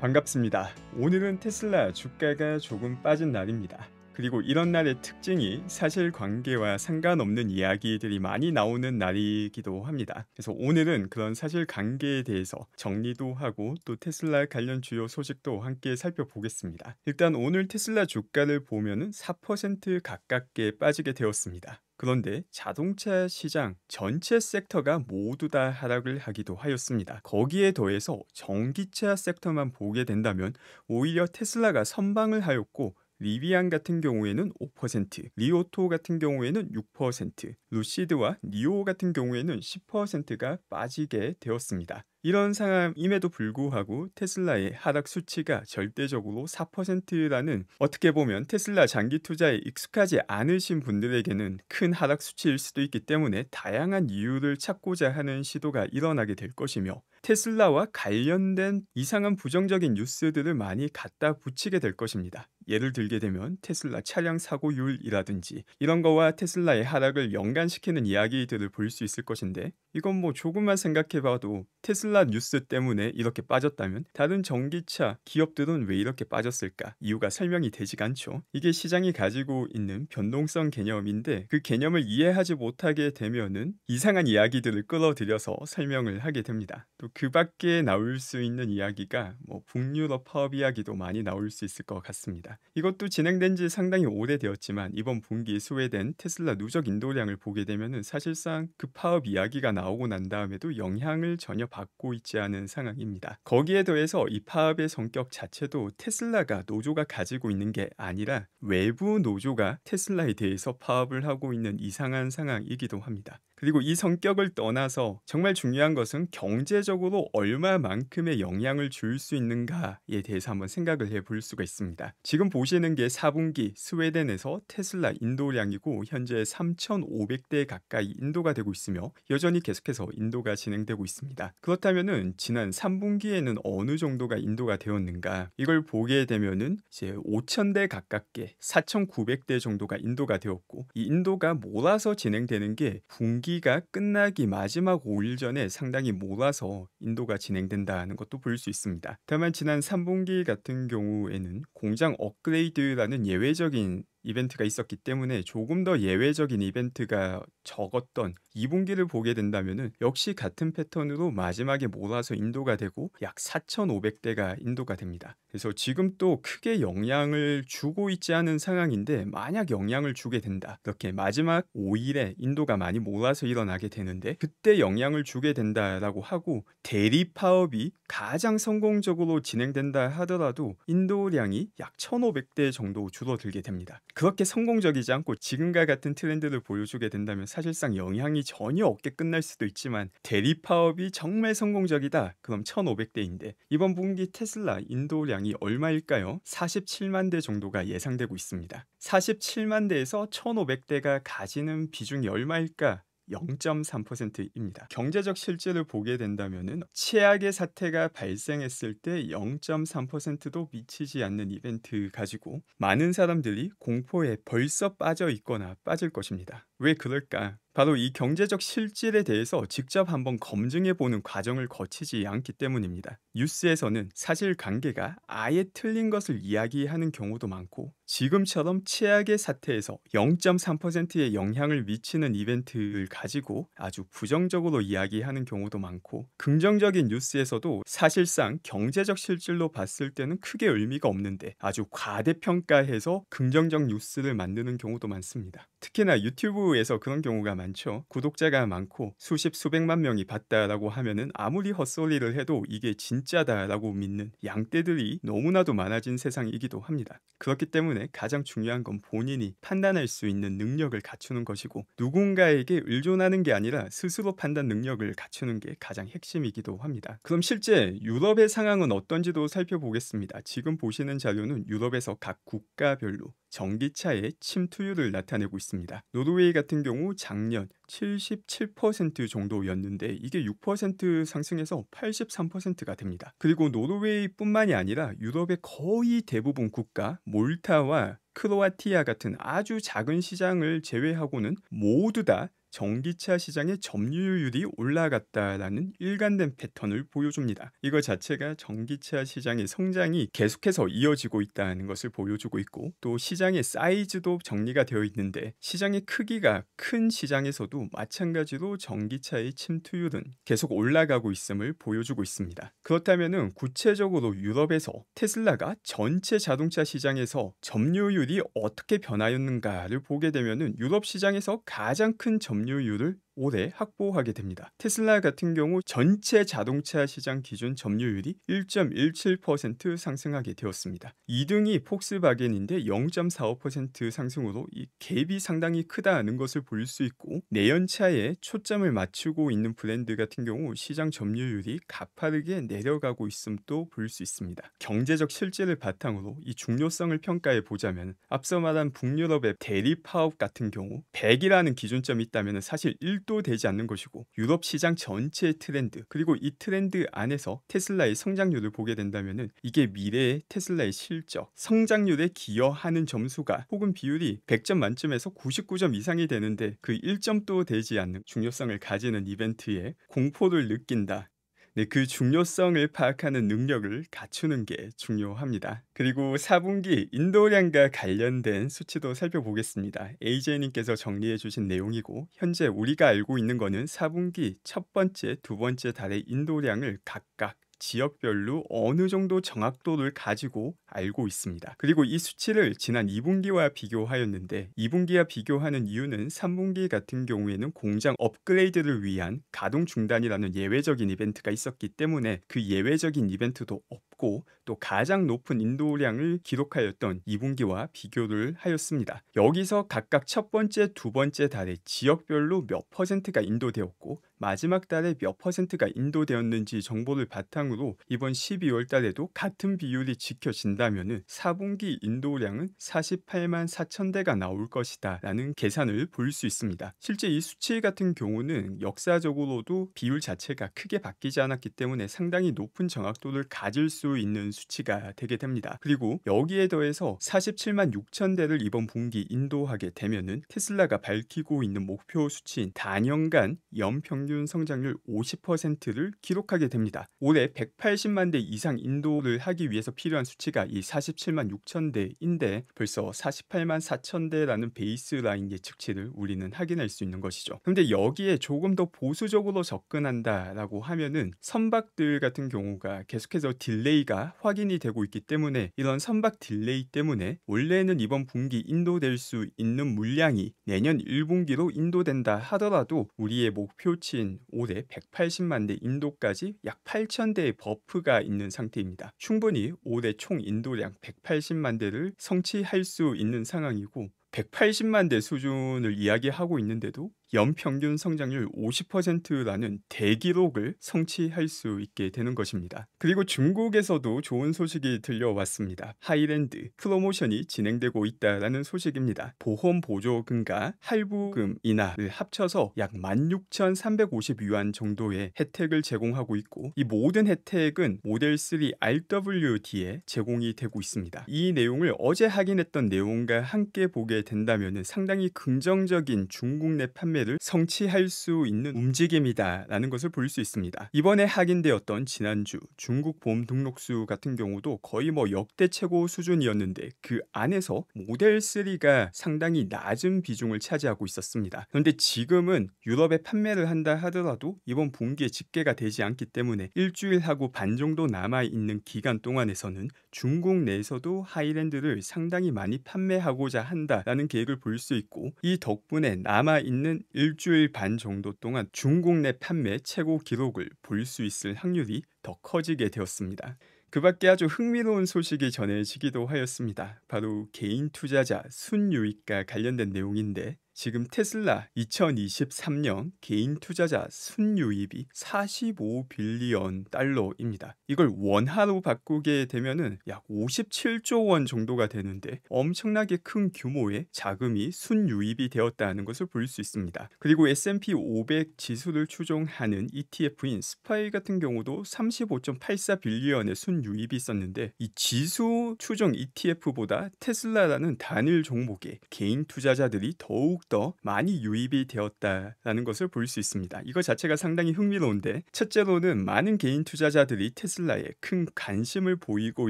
반갑습니다. 오늘은 테슬라 주가가 조금 빠진 날입니다. 그리고 이런 날의 특징이 사실관계와 상관없는 이야기들이 많이 나오는 날이기도 합니다. 그래서 오늘은 그런 사실관계에 대해서 정리도 하고 또 테슬라 관련 주요 소식도 함께 살펴보겠습니다. 일단 오늘 테슬라 주가를 보면은 4% 가깝게 빠지게 되었습니다. 그런데 자동차 시장 전체 섹터가 모두 다 하락을 하기도 하였습니다. 거기에 더해서 전기차 섹터만 보게 된다면 오히려 테슬라가 선방을 하였고, 리비안 같은 경우에는 5%, 리오토 같은 경우에는 6%, 루시드와 니오 같은 경우에는 10%가 빠지게 되었습니다. 이런 상황임에도 불구하고 테슬라의 하락 수치가 절대적으로 4%라는, 어떻게 보면 테슬라 장기 투자에 익숙하지 않으신 분들에게는 큰 하락 수치일 수도 있기 때문에 다양한 이유를 찾고자 하는 시도가 일어나게 될 것이며, 테슬라와 관련된 이상한 부정적인 뉴스들을 많이 갖다 붙이게 될 것입니다. 예를 들게 되면 테슬라 차량 사고율이라든지 이런 거와 테슬라의 하락을 연관시키는 이야기들을 볼 수 있을 것인데, 이건 뭐 조금만 생각해봐도 테슬라 뉴스 때문에 이렇게 빠졌다면 다른 전기차 기업들은 왜 이렇게 빠졌을까? 이유가 설명이 되지가 않죠. 이게 시장이 가지고 있는 변동성 개념인데, 그 개념을 이해하지 못하게 되면은 이상한 이야기들을 끌어들여서 설명을 하게 됩니다. 또 그 밖에 나올 수 있는 이야기가 뭐 북유럽 파업 이야기도 많이 나올 수 있을 것 같습니다. 이것도 진행된 지 상당히 오래되었지만 이번 분기 스웨덴 테슬라 누적 인도량을 보게 되면은 사실상 그 파업 이야기가 나오고 난 다음에도 영향을 전혀 받고 있지 않은 상황입니다. 거기에 더해서 이 파업의 성격 자체도 테슬라가 노조가 가지고 있는 게 아니라 외부 노조가 테슬라에 대해서 파업을 하고 있는 이상한 상황이기도 합니다. 그리고 이 성격을 떠나서 정말 중요한 것은 경제적으로 얼마만큼의 영향을 줄 수 있는가에 대해서 한번 생각을 해볼 수가 있습니다. 지금 보시는 게 4분기 스웨덴에서 테슬라 인도량이고, 현재 3,500대 가까이 인도가 되고 있으며 여전히 계속해서 인도가 진행되고 있습니다. 그렇다면은 지난 3분기에는 어느 정도가 인도가 되었는가, 이걸 보게 되면은 이제 5,000대 가깝게 4,900대 정도가 인도가 되었고, 이 인도가 몰아서 진행되는 게 분기가 끝나기 마지막 5일 전에 상당히 몰아서 인도가 진행된다는 것도 볼 수 있습니다. 다만 지난 3분기 같은 경우에는 공장 업그레이드라는 예외적인 이벤트가 있었기 때문에 조금 더 예외적인 이벤트가 적었던 2분기를 보게 된다면은 역시 같은 패턴으로 마지막에 몰아서 인도가 되고 약 4,500대가 인도가 됩니다. 그래서 지금 또 크게 영향을 주고 있지 않은 상황인데, 만약 영향을 주게 된다, 이렇게 마지막 5일에 인도가 많이 몰아서 일어나게 되는데, 그때 영향을 주게 된다라고 하고 대리 파업이 가장 성공적으로 진행된다 하더라도 인도량이 약 1,500대 정도 줄어들게 됩니다. 그렇게 성공적이지 않고 지금과 같은 트렌드를 보여주게 된다면 사실상 영향이 전혀 없게 끝날 수도 있지만, 대리 파업이 정말 성공적이다, 그럼 1,500대인데 이번 분기 테슬라 인도량이 얼마일까요? 47만 대 정도가 예상되고 있습니다. 47만 대에서 1,500대가 가지는 비중이 얼마일까? 0.3%입니다. 경제적 실질을 보게 된다면은 최악의 사태가 발생했을 때 0.3%도 미치지 않는 이벤트 가지고 많은 사람들이 공포에 벌써 빠져 있거나 빠질 것입니다. 왜 그럴까? 바로 이 경제적 실질에 대해서 직접 한번 검증해보는 과정을 거치지 않기 때문입니다. 뉴스에서는 사실관계가 아예 틀린 것을 이야기하는 경우도 많고, 지금처럼 최악의 사태에서 0.3%의 영향을 미치는 이벤트를 가지고 아주 부정적으로 이야기하는 경우도 많고, 긍정적인 뉴스에서도 사실상 경제적 실질로 봤을 때는 크게 의미가 없는데 아주 과대평가해서 긍정적 뉴스를 만드는 경우도 많습니다. 특히나 유튜브에서 그런 경우가 많죠. 구독자가 많고 수십 수백만 명이 봤다라고 하면은 아무리 헛소리를 해도 이게 진짜다라고 믿는 양떼들이 너무나도 많아진 세상이기도 합니다. 그렇기 때문에 가장 중요한 건 본인이 판단할 수 있는 능력을 갖추는 것이고, 누군가에게 의존하는 게 아니라 스스로 판단 능력을 갖추는 게 가장 핵심이기도 합니다. 그럼 실제 유럽의 상황은 어떤지도 살펴보겠습니다. 지금 보시는 자료는 유럽에서 각 국가별로 전기차의 침투율을 나타내고 있습니다. 노르웨이 같은 경우 작년 77% 정도였는데 이게 6% 상승해서 83%가 됩니다. 그리고 노르웨이뿐만이 아니라 유럽의 거의 대부분 국가, 몰타와 크로아티아 같은 아주 작은 시장을 제외하고는 모두 다 전기차 시장의 점유율이 올라갔다라는 일관된 패턴을 보여줍니다. 이거 자체가 전기차 시장의 성장이 계속해서 이어지고 있다는 것을 보여주고 있고, 또 시장의 사이즈도 정리가 되어 있는데 시장의 크기가 큰 시장에서도 마찬가지로 전기차의 침투율은 계속 올라가고 있음을 보여주고 있습니다. 그렇다면 구체적으로 유럽에서 테슬라가 전체 자동차 시장에서 점유율이 어떻게 변하였는가를 보게 되면 유럽 시장에서 가장 큰 점유율을 올해 확보하게 됩니다. 테슬라 같은 경우 전체 자동차 시장 기준 점유율이 1.17% 상승하게 되었습니다. 2등이 폭스바겐인데 0.45% 상승으로 이 갭이 상당히 크다는 것을 볼 수 있고, 내연차에 초점을 맞추고 있는 브랜드 같은 경우 시장 점유율이 가파르게 내려가고 있음도 볼 수 있습니다. 경제적 실질을 바탕으로 이 중요성을 평가해 보자면, 앞서 말한 북유럽의 대리 파업 같은 경우 100이라는 기준점이 있다면 사실 1도 되지 않는 것이고, 유럽 시장 전체의 트렌드, 그리고 이 트렌드 안에서 테슬라의 성장률을 보게 된다면 이게 미래의 테슬라의 실적, 성장률에 기여하는 점수가 혹은 비율이 100점 만점에서 99점 이상이 되는데 그 1점도 되지 않는 중요성을 가지는 이벤트에 공포를 느낀다. 네, 그 중요성을 파악하는 능력을 갖추는 게 중요합니다. 그리고 4분기 인도량과 관련된 수치도 살펴보겠습니다. AJ님께서 정리해 주신 내용이고, 현재 우리가 알고 있는 거는 4분기 첫 번째, 두 번째 달의 인도량을 각각 지역별로 어느 정도 정확도를 가지고 알고 있습니다. 그리고 이 수치를 지난 2분기와 비교하였는데, 2분기와 비교하는 이유는 3분기 같은 경우에는 공장 업그레이드를 위한 가동 중단이라는 예외적인 이벤트가 있었기 때문에 그 예외적인 이벤트도 없고, 또 가장 높은 인도량을 기록하였던 2분기와 비교를 하였습니다. 여기서 각각 첫 번째, 두 번째 달에 지역별로 몇 퍼센트가 인도되었고 마지막 달에 몇 퍼센트가 인도되었는지 정보를 바탕으로 이번 12월 달에도 같은 비율이 지켜진다면 4분기 인도량은 48만 4천 대가 나올 것이다 라는 계산을 볼 수 있습니다. 실제 이 수치 같은 경우는 역사적으로도 비율 자체가 크게 바뀌지 않았기 때문에 상당히 높은 정확도를 가질 수 있는 수치가 되게 됩니다. 그리고 여기에 더해서 47만 6천 대를 이번 분기 인도하게 되면은 테슬라가 밝히고 있는 목표 수치인 단연간 연평균 성장률 50%를 기록하게 됩니다. 올해 180만 대 이상 인도를 하기 위해서 필요한 수치가 이 47만 6천 대인데 벌써 48만 4천 대라는 베이스라인 예측치를 우리는 확인할 수 있는 것이죠. 그런데 여기에 조금 더 보수적으로 접근한다라고 하면은 선박들 같은 경우가 계속해서 딜레이가 확인이 되고 있기 때문에, 이런 선박 딜레이 때문에 원래는 이번 분기 인도될 수 있는 물량이 내년 1분기로 인도된다 하더라도 우리의 목표치인 올해 180만 대 인도까지 약 8천 대의 버프가 있는 상태입니다. 충분히 올해 총 인도량 180만 대를 성취할 수 있는 상황이고, 180만 대 수준을 이야기하고 있는데도 연평균 성장률 50%라는 대기록을 성취할 수 있게 되는 것입니다. 그리고 중국에서도 좋은 소식이 들려왔습니다. 하이랜드 프로모션이 진행되고 있다라는 소식입니다. 보험 보조금과 할부금 인하를 합쳐서 약 16,350위안 정도의 혜택을 제공하고 있고, 이 모든 혜택은 모델 3 RWD에 제공이 되고 있습니다. 이 내용을 어제 확인했던 내용과 함께 보게 된다면 상당히 긍정적인 중국 내 판매를 성취할 수 있는 움직임이다 라는 것을 볼 수 있습니다. 이번에 확인되었던 지난주 중국 보험 등록수 같은 경우도 거의 역대 최고 수준이었는데 그 안에서 모델 3가 상당히 낮은 비중을 차지하고 있었습니다. 그런데 지금은 유럽에 판매를 한다 하더라도 이번 분기에 집계가 되지 않기 때문에 일주일하고 반 정도 남아있는 기간 동안에서는 중국 내에서도 하이랜드를 상당히 많이 판매하고자 한다라는 계획을 볼 수 있고, 이 덕분에 남아있는 일주일 반 정도 동안 중국 내 판매 최고 기록을 볼 수 있을 확률이 더 커지게 되었습니다. 그 밖에 아주 흥미로운 소식이 전해지기도 하였습니다. 바로 개인 투자자 순유익과 관련된 내용인데, 지금 테슬라 2023년 개인 투자자 순유입이 45빌리언 달러입니다. 이걸 원화로 바꾸게 되면은 약 57조 원 정도가 되는데 엄청나게 큰 규모의 자금이 순유입이 되었다는 것을 볼 수 있습니다. 그리고 S&P 500 지수를 추종하는 ETF인 스파이 같은 경우도 35.84빌리언의 순유입이 있었는데, 이 지수 추종 ETF보다 테슬라라는 단일 종목에 개인 투자자들이 더욱 더욱더 많이 유입이 되었다라는 것을 볼 수 있습니다. 이거 자체가 상당히 흥미로운데, 첫째로는 많은 개인 투자자들이 테슬라에 큰 관심을 보이고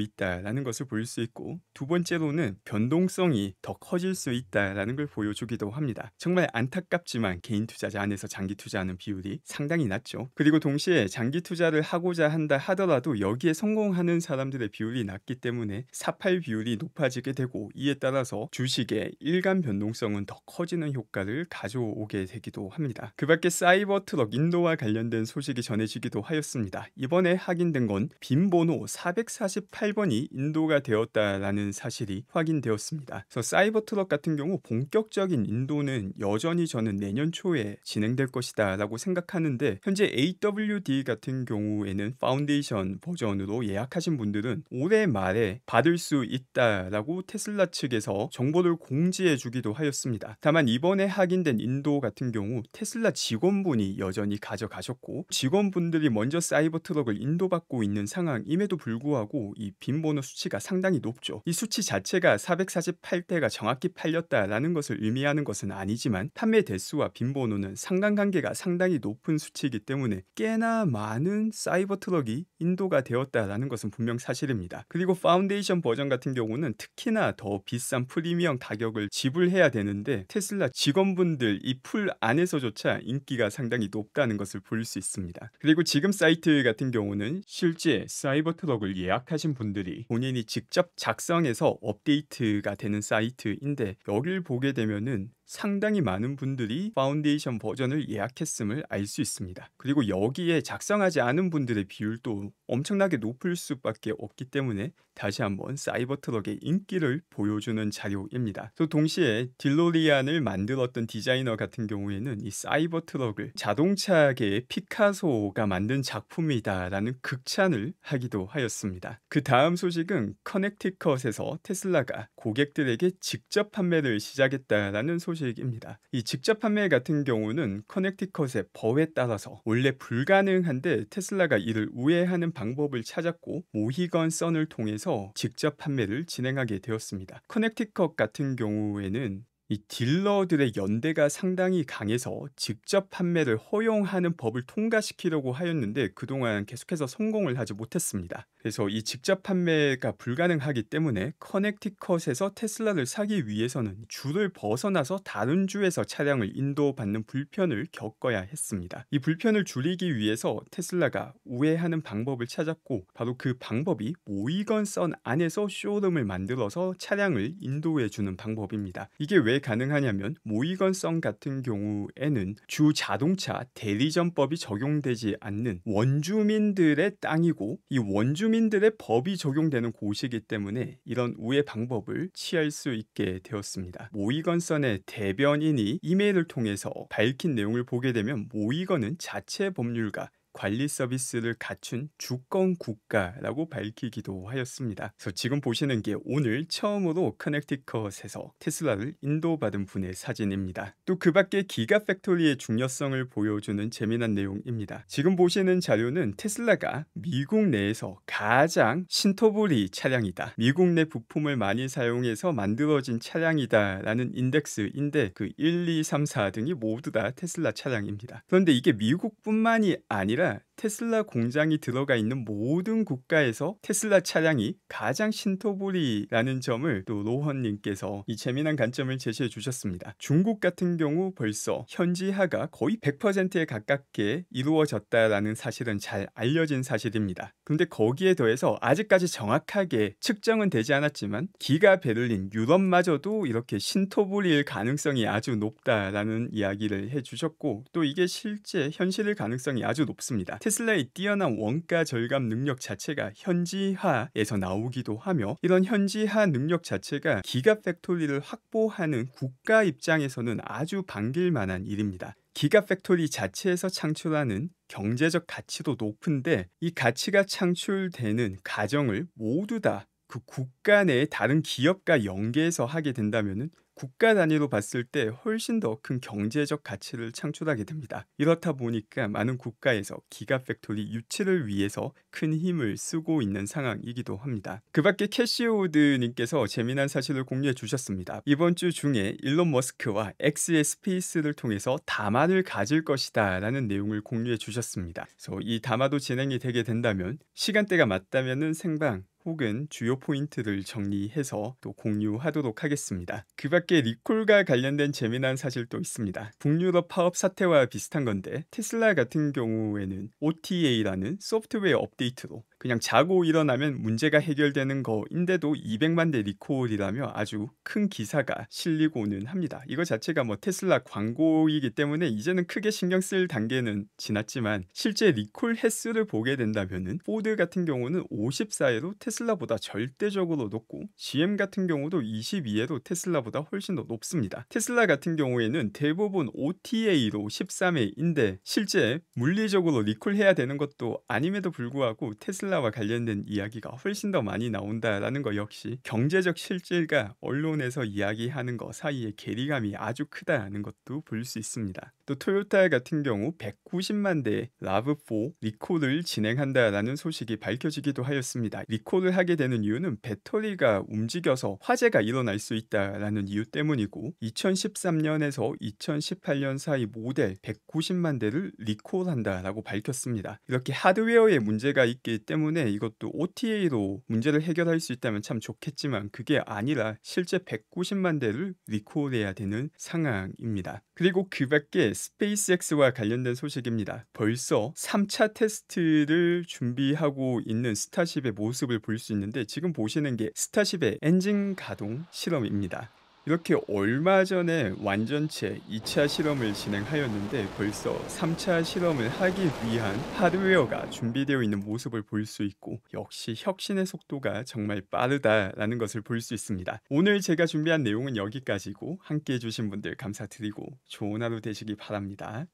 있다라는 것을 볼 수 있고, 두 번째로는 변동성이 더 커질 수 있다라는 걸 보여주기도 합니다. 정말 안타깝지만 개인 투자자 안에서 장기 투자하는 비율이 상당히 낮죠. 그리고 동시에 장기 투자를 하고자 한다 하더라도 여기에 성공하는 사람들의 비율이 낮기 때문에 사팔 비율이 높아지게 되고, 이에 따라서 주식의 일간 변동성은 더 커지는 효과를 가져오게 되기도 합니다. 그 밖에 사이버 트럭 인도와 관련된 소식이 전해지기도 하였습니다. 이번에 확인된 건 빈번호 448번이 인도가 되었다라는 사실이 확인되었습니다. 그래서 사이버 트럭 같은 경우 본격적인 인도는 여전히 저는 내년 초에 진행될 것이다 라고 생각하는데, 현재 AWD 같은 경우에는 파운데이션 버전으로 예약하신 분들은 올해 말에 받을 수 있다라고 테슬라 측에서 정보를 공지해 주기도 하였습니다. 다만 이번에 확인된 인도 같은 경우 테슬라 직원분이 여전히 가져가셨고, 직원분들이 먼저 사이버 트럭을 인도받고 있는 상황임에도 불구하고 이 빈번호 수치가 상당히 높죠. 이 수치 자체가 448대가 정확히 팔렸다라는 것을 의미하는 것은 아니지만, 판매 대수와 빈번호는 상관관계가 상당히 높은 수치이기 때문에 꽤나 많은 사이버 트럭이 인도가 되었다라는 것은 분명 사실입니다. 그리고 파운데이션 버전 같은 경우는 특히나 더 비싼 프리미엄 가격을 지불해야 되는데, 테슬라 직원분들 이 풀 안에서조차 인기가 상당히 높다는 것을 볼 수 있습니다. 그리고 지금 사이트 같은 경우는 실제 사이버 트럭을 예약하신 분들이 본인이 직접 작성해서 업데이트가 되는 사이트인데, 여기를 보게 되면은 상당히 많은 분들이 파운데이션 버전을 예약했음을 알 수 있습니다. 그리고 여기에 작성하지 않은 분들의 비율도 엄청나게 높을 수밖에 없기 때문에 다시 한번 사이버 트럭의 인기를 보여주는 자료입니다. 또 동시에 딜로리안을 만들었던 디자이너 같은 경우에는 이 사이버 트럭을 자동차계의 피카소가 만든 작품이다라는 극찬을 하기도 하였습니다. 그 다음 소식은 커넥티컷에서 테슬라가 고객들에게 직접 판매를 시작했다라는 소식입니다. 이 직접 판매 같은 경우는 커넥티컷의 법에 따라서 원래 불가능한데, 테슬라가 이를 우회하는 방법을 찾았고 모히건 선을 통해서 직접 판매를 진행하게 되었습니다. 커넥티컷 같은 경우에는 이 딜러들의 연대가 상당히 강해서 직접 판매를 허용하는 법을 통과시키려고 하였는데 그동안 계속해서 성공을 하지 못했습니다. 그래서 이 직접 판매가 불가능하기 때문에 커넥티컷에서 테슬라를 사기 위해서는 주를 벗어나서 다른 주에서 차량을 인도받는 불편을 겪어야 했습니다. 이 불편을 줄이기 위해서 테슬라가 우회하는 방법을 찾았고, 바로 그 방법이 모이건 선 안에서 쇼룸을 만들어서 차량을 인도해주는 방법입니다. 이게 왜 가능하냐면, 모이건 선 같은 경우에는 주 자동차 대리점법이 적용되지 않는 원주민들의 땅이고, 이 원주민들의 법이 적용되는 곳이기 때문에 이런 우회 방법을 취할 수 있게 되었습니다. 모이건 선의 대변인이 이메일을 통해서 밝힌 내용을 보게 되면, 모이건은 자체 법률가 관리 서비스를 갖춘 주권 국가라고 밝히기도 하였습니다. 그래서 지금 보시는 게 오늘 처음으로 커넥티컷에서 테슬라를 인도받은 분의 사진입니다. 또 그 밖에 기가팩토리의 중요성을 보여주는 재미난 내용입니다. 지금 보시는 자료는 테슬라가 미국 내에서 가장 신토부리 차량이다, 미국 내 부품을 많이 사용해서 만들어진 차량이다 라는 인덱스인데, 그 1, 2, 3, 4 등이 모두 다 테슬라 차량입니다. 그런데 이게 미국뿐만이 아니라 테슬라 공장이 들어가 있는 모든 국가에서 테슬라 차량이 가장 신토부리라는 점을 또 로헌님께서 이 재미난 관점을 제시해 주셨습니다. 중국 같은 경우 벌써 현지화가 거의 100%에 가깝게 이루어졌다라는 사실은 잘 알려진 사실입니다. 근데 거기에 더해서 아직까지 정확하게 측정은 되지 않았지만, 기가 베를린 유럽마저도 이렇게 신토부리일 가능성이 아주 높다라는 이야기를 해주셨고, 또 이게 실제 현실일 가능성이 아주 높습니다. 테슬라의 뛰어난 원가 절감 능력 자체가 현지화에서 나오기도 하며, 이런 현지화 능력 자체가 기가팩토리를 확보하는 국가 입장에서는 아주 반길 만한 일입니다. 기가팩토리 자체에서 창출하는 경제적 가치도 높은데, 이 가치가 창출되는 과정을 모두 다 그 국가 내의 다른 기업과 연계해서 하게 된다면은 국가 단위로 봤을 때 훨씬 더 큰 경제적 가치를 창출하게 됩니다. 이렇다 보니까 많은 국가에서 기가팩토리 유치를 위해서 큰 힘을 쓰고 있는 상황이기도 합니다. 그 밖에 캐시우드님께서 재미난 사실을 공유해 주셨습니다. 이번 주 중에 일론 머스크와 X의 스페이스를 통해서 담화를 가질 것이다 라는 내용을 공유해 주셨습니다. 그래서 이 담화도 진행이 되게 된다면 시간대가 맞다면은 생방 혹은 주요 포인트를 정리해서 또 공유하도록 하겠습니다. 그 밖에 리콜과 관련된 재미난 사실도 있습니다. 북유럽 파업 사태와 비슷한 건데 테슬라 같은 경우에는 OTA라는 소프트웨어 업데이트로 그냥 자고 일어나면 문제가 해결되는 거인데도 200만 대 리콜이라며 아주 큰 기사가 실리고는 합니다. 이거 자체가 뭐 테슬라 광고이기 때문에 이제는 크게 신경 쓸 단계는 지났지만 실제 리콜 횟수를 보게 된다면은 포드 같은 경우는 54회로 테슬라보다 절대적으로 높고 GM 같은 경우도 22회로 테슬라보다 훨씬 더 높습니다. 테슬라 같은 경우에는 대부분 OTA로 13회인데 실제 물리적으로 리콜해야 되는 것도 아님에도 불구하고 테슬라와 관련된 이야기가 훨씬 더 많이 나온다라는 거 역시 경제적 실질과 언론에서 이야기하는 거 사이의 괴리감이 아주 크다는 것도 볼 수 있습니다. 또 토요타 같은 경우 190만 대 라브4 리콜을 진행한다라는 소식이 밝혀지기도 하였습니다. 리콜을 하게 되는 이유는 배터리가 움직여서 화재가 일어날 수 있다라는 이유 때문이고 2013년에서 2018년 사이 모델 190만 대를 리콜한다라고 밝혔습니다. 이렇게 하드웨어에 문제가 있기 때문에 이것도 OTA로 문제를 해결할 수 있다면 참 좋겠지만 그게 아니라 실제 190만 대를 리콜해야 되는 상황입니다. 그리고 그 밖에 스페이스X와 관련된 소식입니다. 벌써 3차 테스트를 준비하고 있는 스타쉽의 모습을 볼 수 있는데 지금 보시는 게 스타쉽의 엔진 가동 실험입니다. 이렇게 얼마 전에 완전체 2차 실험을 진행하였는데 벌써 3차 실험을 하기 위한 하드웨어가 준비되어 있는 모습을 볼 수 있고 역시 혁신의 속도가 정말 빠르다라는 것을 볼 수 있습니다. 오늘 제가 준비한 내용은 여기까지고 함께 해주신 분들 감사드리고 좋은 하루 되시기 바랍니다.